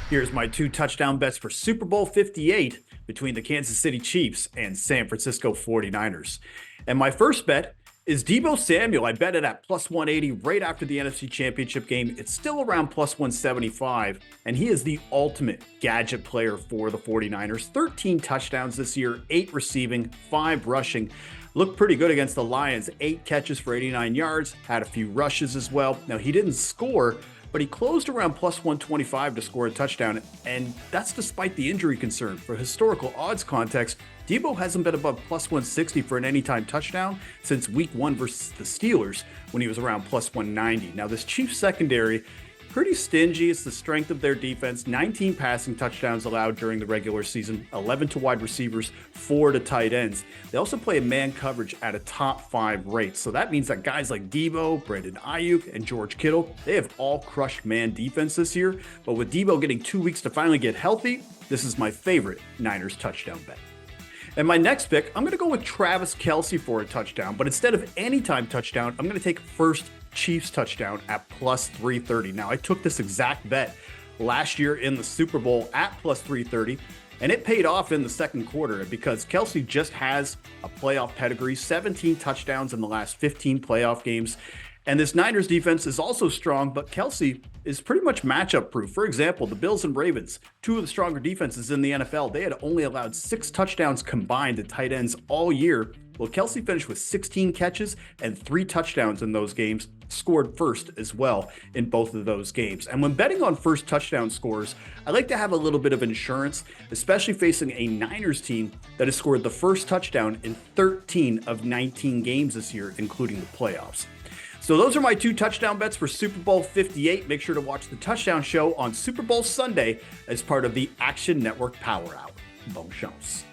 Here's my 2 touchdown bets for Super Bowl 58 between the Kansas City Chiefs and San Francisco 49ers. And my first bet is Deebo Samuel. I bet it at plus 180 right after the NFC Championship game. It's still around plus 175, and he is the ultimate gadget player for the 49ers. 13 touchdowns this year, 8 receiving, 5 rushing. Looked pretty good against the Lions. 8 catches for 89 yards, had a few rushes as well. Now, he didn't score, but he closed around plus 125 to score a touchdown, and that's despite the injury concern. For historical odds context, Deebo hasn't been above plus 160 for an anytime touchdown since week 1 versus the Steelers when he was around plus 190. Now, this Chiefs secondary, pretty stingy. It's the strength of their defense. 19 passing touchdowns allowed during the regular season, 11 to wide receivers, 4 to tight ends. They also play man coverage at a top 5 rate. So that means that guys like Deebo, Brandon Ayuk, and George Kittle, they have all crushed man defense this year. But with Deebo getting 2 weeks to finally get healthy, this is my favorite Niners touchdown bet. And my next pick, I'm going to go with Travis Kelce for a touchdown, but instead of anytime touchdown, I'm going to take first Chiefs touchdown at plus 330. Now, I took this exact bet last year in the Super Bowl at plus 330, and it paid off in the second quarter because Kelce just has a playoff pedigree, 17 touchdowns in the last 15 playoff games. And this Niners defense is also strong, but Kelce is pretty much matchup proof. For example, the Bills and Ravens, 2 of the stronger defenses in the NFL, they had only allowed 6 touchdowns combined to tight ends all year. Well, Kelce finished with 16 catches and 3 touchdowns in those games, scored first as well in both of those games. And when betting on first touchdown scores, I like to have a little bit of insurance, especially facing a Niners team that has scored the first touchdown in 13 of 19 games this year, including the playoffs. So those are my 2 touchdown bets for Super Bowl 58. Make sure to watch the Touchdown Show on Super Bowl Sunday as part of the Action Network Power Hour. Bon chance.